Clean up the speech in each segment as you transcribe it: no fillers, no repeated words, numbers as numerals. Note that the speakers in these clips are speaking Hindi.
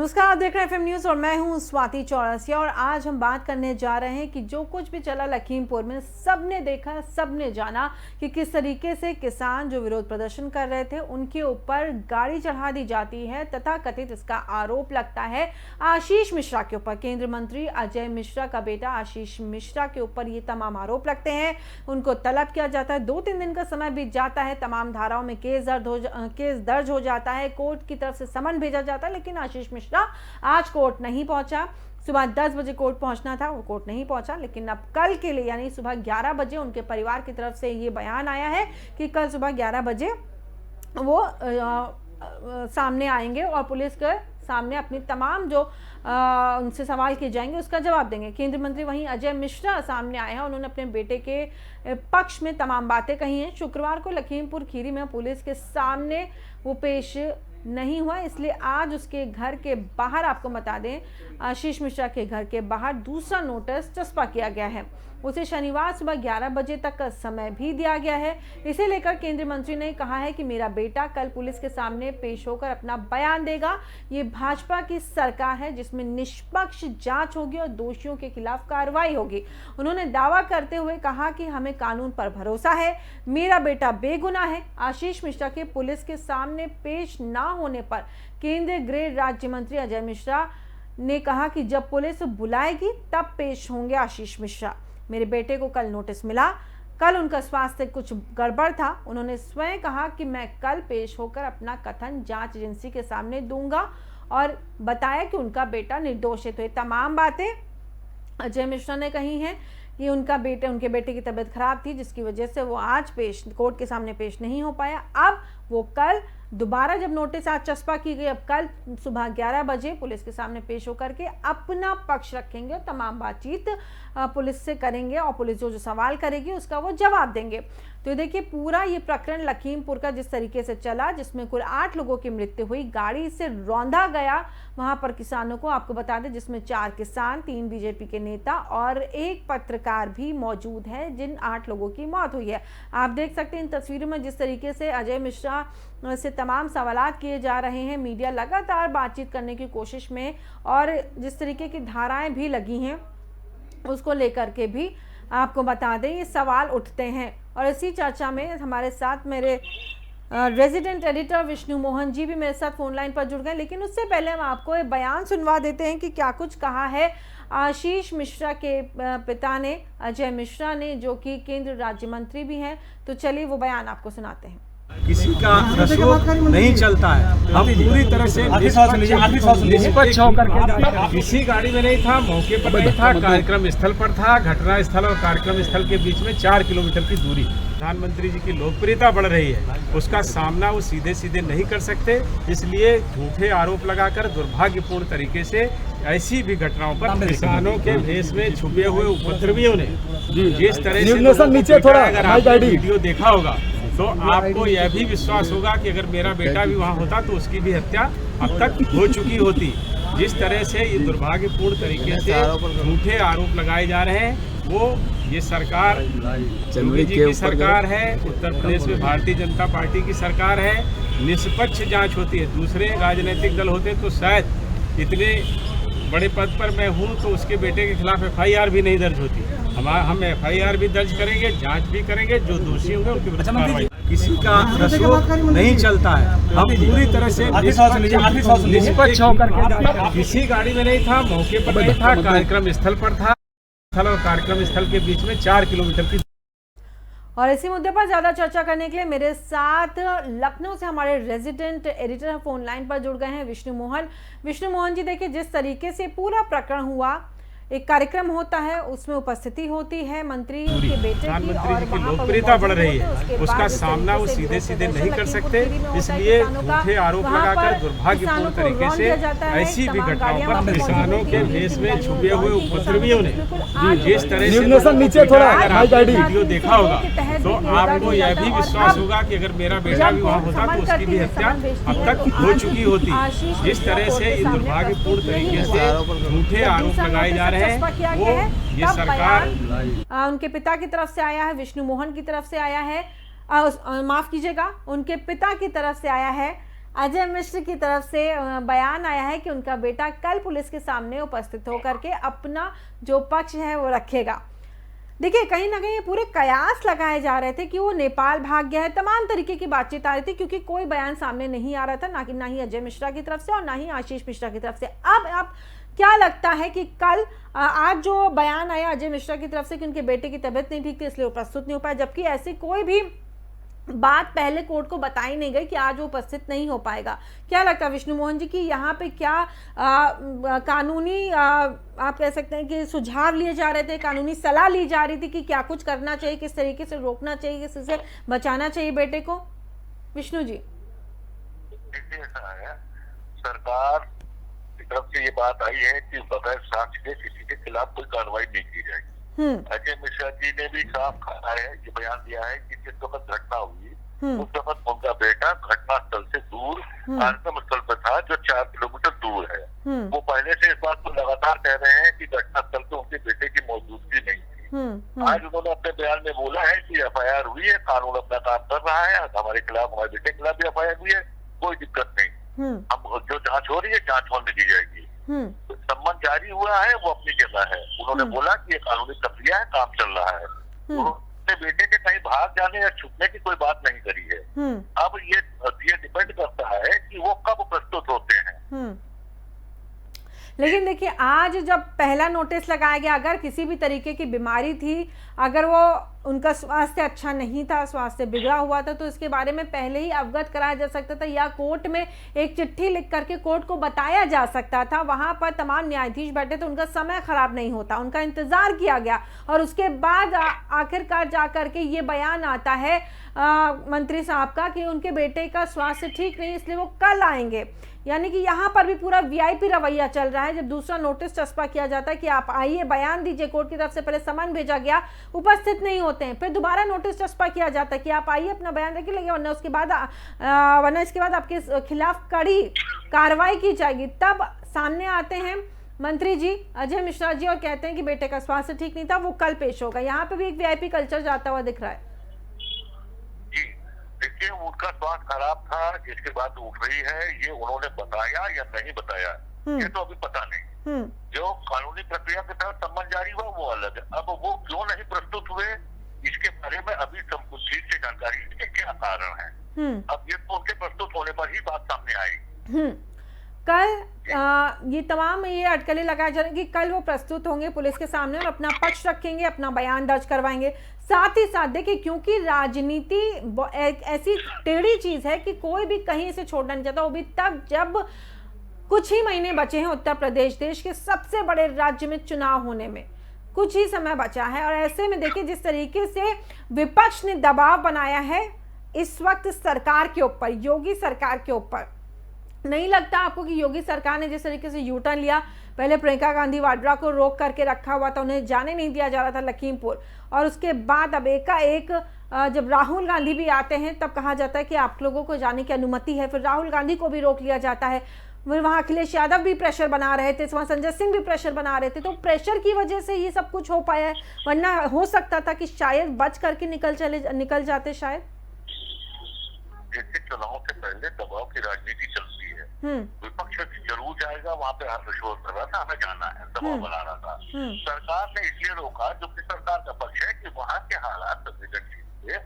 नमस्कार, आप देख रहे हैं एफएम न्यूज और मैं हूं स्वाति चौरसिया। और आज हम बात करने जा रहे हैं कि जो कुछ भी चला लखीमपुर में, सबने देखा, सबने जाना कि किस तरीके से किसान जो विरोध प्रदर्शन कर रहे थे उनके ऊपर गाड़ी चढ़ा दी जाती है। तथा कथित इसका आरोप लगता है आशीष मिश्रा के ऊपर। केंद्रीय मंत्री अजय मिश्रा का बेटा आशीष मिश्रा के ऊपर ये तमाम आरोप लगते हैं। उनको तलब किया जाता है, 2-3 दिन का समय बीत जाता है, तमाम धाराओं में केस दर्ज हो जाता है, कोर्ट की तरफ से समन भेजा जाता है, लेकिन आशीष मिश्रा आज कोर्ट नहीं पहुंचा। सुबह 10 बजे कोर्ट पहुंचना था, वो कोर्ट नहीं पहुंचा। लेकिन अब कल के लिए यानी सुबह 11 बजे उनके परिवार की तरफ से ये बयान आया है कि कल सुबह 11 बजे वो सामने आएंगे और पुलिस के सामने अपनी तमाम जो उनसे सवाल किए जाएंगे उसका जवाब देंगे। केंद्रीय मंत्री वहीं अजय मिश्रा सामने आए हैं। उन्होंने अपने बेटे के पक्ष में तमाम बातें कही हैं। शुक्रवार को लखीमपुर खीरी में पुलिस के सामने वो पेश नहीं हुआ, इसलिए आज उसके घर के बाहर, आपको बता दें, आशीष मिश्रा के घर के बाहर दूसरा नोटिस चस्पा किया गया है। उसे शनिवार सुबह 11 बजे तक का समय भी दिया गया है। इसे लेकर केंद्रीय मंत्री ने कहा है कि मेरा बेटा कल पुलिस के सामने पेश होकर अपना बयान देगा। ये भाजपा की सरकार है जिसमें निष्पक्ष जांच होगी और दोषियों के खिलाफ कार्रवाई होगी। उन्होंने दावा करते हुए कहा कि हमें कानून पर भरोसा है, मेरा बेटा बेगुनाह है। आशीष मिश्रा के पुलिस के सामने पेश ना होने पर केंद्रीय गृह राज्य मंत्री अजय मिश्रा ने कहा कि जब पुलिस बुलाएगी तब पेश होंगे आशीष मिश्रा। मेरे बेटे को कल नोटिस मिला, कल उनका स्वास्थ्य कुछ गड़बड़ था। उन्होंने स्वयं कहा कि मैं कल पेश होकर अपना कथन जांच एजेंसी के सामने दूंगा और बताया कि उनका बेटा निर्दोष है। तो ये तमाम बातें अजय मिश्रा ने कही हैं कि उनके बेटे की तबीयत खराब थी जिसकी वजह से वो आज कोर्ट के सामने पेश नहीं हो पाया। अब वो कल दोबारा जब नोटिस आज चस्पा की गई, अब कल सुबह 11 बजे पुलिस के सामने पेश होकर के अपना पक्ष रखेंगे और तमाम बातचीत पुलिस से करेंगे और पुलिस जो सवाल करेगी उसका वो जवाब देंगे। तो देखिए, पूरा ये प्रकरण लखीमपुर का जिस तरीके से चला, जिसमें कुल 8 लोगों की मृत्यु हुई, गाड़ी से रौंदा गया वहां पर किसानों को, आपको बता दें, जिसमें 4 किसान, 3 बीजेपी के नेता और 1 पत्रकार भी मौजूद है, जिन 8 लोगों की मौत हुई है। आप देख सकते हैं इन तस्वीरों में जिस तरीके से अजय मिश्रा से तमाम सवालात किए जा रहे हैं। मीडिया लगातार बातचीत करने की कोशिश में और जिस तरीके की धाराएं भी लगी हैं उसको लेकर के भी आपको बता दें ये सवाल उठते हैं। और इसी चर्चा में हमारे साथ मेरे रेजिडेंट एडिटर विष्णु मोहन जी भी मेरे साथ फोन लाइन पर जुड़ गए। लेकिन उससे पहले हम आपको एक बयान सुनवा देते हैं कि क्या कुछ कहा है आशीष मिश्रा के पिता ने, अजय मिश्रा ने, जो कि केंद्रीय राज्य मंत्री भी हैं। तो चलिए वो बयान आपको सुनाते हैं। किसी का रसूख नहीं चलता है। हम पूरी तरह से निष्पक्ष होकर के, किसी गाड़ी में नहीं था, मौके पर नहीं था, कार्यक्रम स्थल पर था। घटना स्थल और कार्यक्रम स्थल के बीच में 4 किलोमीटर की दूरी। प्रधानमंत्री जी की लोकप्रियता बढ़ रही है, उसका सामना वो सीधे सीधे नहीं कर सकते, इसलिए झूठे आरोप लगाकर दुर्भाग्यपूर्ण तरीके से ऐसी भी घटनाओं पर किसानों के भेष में छुपे हुए उपद्रवियों ने जिस तरह से वीडियो देखा होगा तो आपको यह भी विश्वास होगा कि अगर मेरा बेटा भी वहाँ होता तो उसकी भी हत्या अब तक हो चुकी होती। जिस तरह से ये दुर्भाग्यपूर्ण तरीके से झूठे आरोप लगाए जा रहे हैं, वो ये सरकार योगी जी की सरकार है, उत्तर प्रदेश में भारतीय जनता पार्टी की सरकार है। निष्पक्ष जांच होती है। दूसरे राजनीतिक दल होते तो शायद इतने बड़े पद पर मैं हूँ तो उसके बेटे के खिलाफ FIR भी नहीं दर्ज होती। हम FIR भी दर्ज करेंगे, जांच भी करेंगे, जो दोषी होंगे उनके विरुद्ध कार्रवाई। किसी का रसूख नहीं चलता है। हम पूरी तरह से निष्पक्ष होकर के, किसी गाड़ी में नहीं था, मौके पर नहीं था, कार्यक्रम स्थल पर था। स्थल और कार्यक्रम स्थल के बीच में 4 किलोमीटर की। और इसी मुद्दे पर ज्यादा चर्चा करने के लिए मेरे साथ लखनऊ से हमारे रेजिडेंट एडिटर फोन लाइन पर जुड़ गए हैं विष्णु मोहन जी, देखिए जिस तरीके से पूरा प्रकरण हुआ, एक कार्यक्रम होता है, उसमें उपस्थिति होती है मंत्री के बेटे की और लोकप्रियता बढ़ रही है, उसका सामना वो सीधे सीधे नहीं कर सकते, इसलिए झूठे आरोप लगाकर दुर्भाग्यपूर्ण तरीके से ऐसी भी घटनाओं पर किसानों के भेष में छुपे हुए उपद्रवियों ने जिस तरह से वीडियो देखा होगा तो आपको यह भी विश्वास होगा कि अगर मेरा बेटा भी वहाँ होता तो उसकी भी हत्या अब तक हो चुकी होती। जिस तरह से ये दुर्भाग्यपूर्ण तरीके से झूठे आरोप लगाए जा रहे हैं, वो ये सरकार उनके पिता की तरफ से आया है, विष्णु मोहन की तरफ से आया है, माफ कीजिएगा, उनके पिता की तरफ से आया है अजय मिश्र की तरफ से बयान आया है कि उनका बेटा कल पुलिस के सामने उपस्थित होकर के अपना जो पक्ष है वो रखेगा। देखिए, कहीं ना कहीं पूरे कयास लगाए जा रहे थे कि वो नेपाल भाग गया है, तमाम तरीके की बातचीत आ रही थी, क्योंकि कोई बयान सामने नहीं आ रहा था, ना ही अजय मिश्रा की तरफ से और ना ही आशीष मिश्रा की तरफ से। अब आप क्या लगता है कि कल आज जो बयान आया अजय मिश्रा की तरफ से कि उनके बेटे की तबीयत नहीं ठीक थी इसलिए वो प्रस्तुत नहीं हो पाया, जबकि ऐसी कोई भी बात पहले कोर्ट को बताई नहीं गई कि आज वो उपस्थित नहीं हो पाएगा, क्या लगता है विष्णु मोहन जी कि यहाँ पे क्या कानूनी आप कह सकते हैं कि सुझाव लिए जा रहे थे, कानूनी सलाह ली जा रही थी कि क्या कुछ करना चाहिए, किस तरीके से रोकना चाहिए, किससे बचाना चाहिए बेटे को? विष्णु जी, ऐसा है, सरकार की तरफ से ये बात आई है कि बगैर साक्ष्य के किसी के खिलाफ कोई कार्रवाई नहीं की जाएगी। अजय मिश्रा जी ने भी साफ कहा है, ये बयान दिया है कि जिस वक्त घटना हुई उस वक्त उनका बेटा घटना स्थल से दूर कार्यक्रम स्थल पर था, जो 4 किलोमीटर दूर है। वो पहले से इस बात को लगातार कह रहे हैं कि घटना स्थल पर उनके बेटे की मौजूदगी नहीं थी। आज उन्होंने अपने बयान में बोला है कि FIR हुई है, कानून अपना काम कर रहा है, हमारे खिलाफ, हमारे बेटे के खिलाफ भी FIR हुई है, कोई दिक्कत नहीं। अब जो जांच हो रही है जांच होने दी जाएगी। तो सम्मन जारी हुआ है, वो अपनी जगह है। उन्होंने बोला कि ये कानूनी प्रक्रिया है, काम चल रहा है। उन्होंने बेटे के कहीं भाग जाने या छुपने की कोई बात नहीं करी है। अब ये डिपेंड करता है कि वो कब प्रस्तुत होते हैं। लेकिन देखिए, आज जब पहला नोटिस लगाया गया, अगर किसी भी तरीके की बीमारी थी, अगर वो उनका स्वास्थ्य अच्छा नहीं था, स्वास्थ्य बिगड़ा हुआ था, तो इसके बारे में पहले ही अवगत कराया जा सकता था या कोर्ट में एक चिट्ठी लिख करके कोर्ट को बताया जा सकता था। वहां पर तमाम न्यायाधीश बैठे तो उनका समय खराब नहीं होता, उनका इंतजार किया गया और उसके बाद आखिरकार जा करके ये बयान आता है मंत्री साहब का कि उनके बेटे का स्वास्थ्य ठीक नहीं, इसलिए वो कल आएंगे। यानी कि यहाँ पर भी पूरा VIP रवैया चल रहा है। जब दूसरा नोटिस चस्पा किया जाता है कि आप आइए, बयान दीजिए, कोर्ट की तरफ से पहले समन भेजा गया, उपस्थित नहीं होते हैं, फिर दोबारा नोटिस चस्पा किया जाता है कि आप आइए, अपना बयान रखिए, लगे, वरना इसके बाद आपके खिलाफ कड़ी कार्रवाई की जाएगी। तब सामने आते हैं मंत्री जी अजय मिश्रा जी और कहते हैं कि बेटे का स्वास्थ्य ठीक नहीं था, वो कल पेश होगा। यहाँ पे भी एक VIP कल्चर जाता हुआ दिख रहा है। देखिए, उनका स्वास्थ्य खराब था, जिसके बाद उठ रही है, ये उन्होंने बताया या नहीं बताया ये तो अभी पता नहीं। जो कानूनी प्रक्रिया के तहत सम्मन जारी हुआ वो अलग है। अब वो क्यों नहीं प्रस्तुत हुए, इसके बारे में अभी ठीक से जानकारी नहीं, क्या कारण है। अब ये तो उनके प्रस्तुत होने पर ही बात सामने आएगी। कल ये तमाम अटकलें लगाए जा रही कि कल वो प्रस्तुत होंगे पुलिस के सामने और अपना पक्ष रखेंगे, अपना बयान दर्ज करवाएंगे। साथ ही साथ देखिए, क्योंकि राजनीति एक ऐसी टेढ़ी चीज है कि कोई भी कहीं से छोड़ना नहीं चाहता, वो भी तब जब कुछ ही महीने बचे हैं उत्तर प्रदेश देश के सबसे बड़े राज्य में चुनाव होने में, कुछ ही समय बचा है। और ऐसे में देखिए, जिस तरीके से विपक्ष ने दबाव बनाया है इस वक्त सरकार के ऊपर, योगी सरकार के ऊपर, नहीं लगता आपको कि योगी सरकार ने जिस तरीके से यूटर्न लिया, पहले प्रियंका गांधी वाड्रा को रोक करके रखा हुआ था, उन्हें जाने नहीं दिया जा रहा था लखीमपुर, और उसके बाद अब एकाएक जब राहुल गांधी भी आते हैं तब कहा जाता है कि आप लोगों को जाने की अनुमति है, फिर राहुल गांधी को भी रोक लिया जाता है। वहाँ अखिलेश यादव भी प्रेशर बना रहे थे, वहाँ संजय सिंह भी प्रेशर बना रहे थे, तो प्रेशर की वजह से ये सब कुछ हो पाया है, वरना हो सकता था कि शायद बच करके निकल जाते शायद। जैसे चुनाव से पहले दबाव की राजनीति चलती है, विपक्ष जरूर जाएगा वहाँ पे, हर शोर कर रहा था, हमें जाना है, दबाव बना रहा था। सरकार ने इसलिए रोका, जो कि सरकार का पक्ष है कि वहाँ के हालात संवेदनशील थे।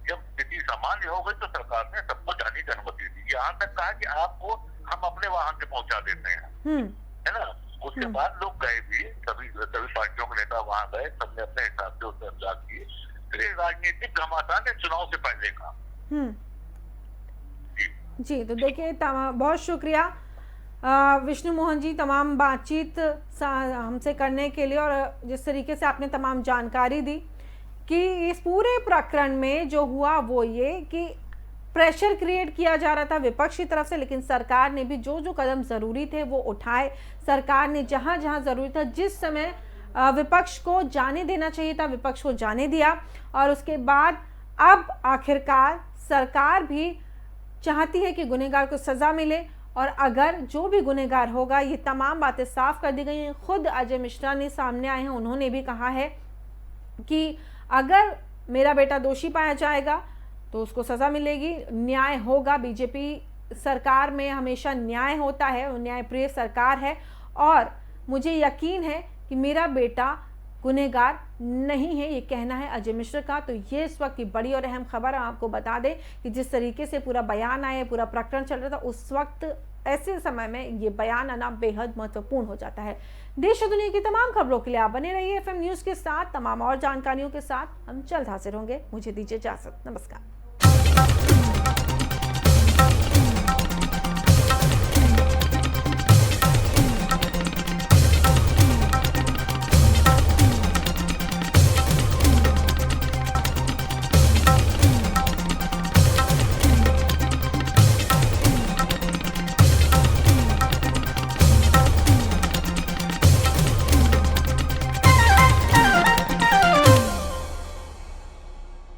जब स्थिति सामान्य हो गई तो सरकार ने सबको जाने की अनुमति दी। यहाँ तक कहा कि आपको हम अपने वाहन से पहुंचा देते हैं, है ना। उसके बाद लोग गए भी, सभी पार्टियों के नेता वहाँ गए, सबने अपने हिसाब से उससे अनुराग की। फिर राजनीतिक घमासान है चुनाव से पहले का। जी, तो देखिए, बहुत शुक्रिया विष्णु मोहन जी तमाम बातचीत हमसे करने के लिए, और जिस तरीके से आपने तमाम जानकारी दी कि इस पूरे प्रकरण में जो हुआ वो ये कि प्रेशर क्रिएट किया जा रहा था विपक्ष की तरफ से, लेकिन सरकार ने भी जो कदम ज़रूरी थे वो उठाए। सरकार ने जहां जहां ज़रूरी था, जिस समय विपक्ष को जाने देना चाहिए था, विपक्ष को जाने दिया। और उसके बाद अब आखिरकार सरकार भी चाहती है कि गुनहगार को सज़ा मिले, और अगर जो भी गुनहगार होगा, ये तमाम बातें साफ कर दी गई हैं। खुद अजय मिश्रा ने सामने आए हैं, उन्होंने भी कहा है कि अगर मेरा बेटा दोषी पाया जाएगा तो उसको सज़ा मिलेगी, न्याय होगा। बीजेपी सरकार में हमेशा न्याय होता है, वो न्यायप्रिय सरकार है और मुझे यकीन है कि मेरा बेटा गुनहगार नहीं है, ये कहना है अजय मिश्र का। तो ये इस वक्त की बड़ी और अहम खबर है। आपको बता दें कि जिस तरीके से पूरा बयान आया, पूरा प्रकरण चल रहा था, उस वक्त ऐसे समय में ये बयान आना बेहद महत्वपूर्ण हो जाता है। देश और दुनिया की तमाम खबरों के लिए आप बने रहिए FM न्यूज़ के साथ। तमाम और जानकारियों के साथ हम जल्द हाजिर होंगे। मुझे दीजिए इजाजत। नमस्कार।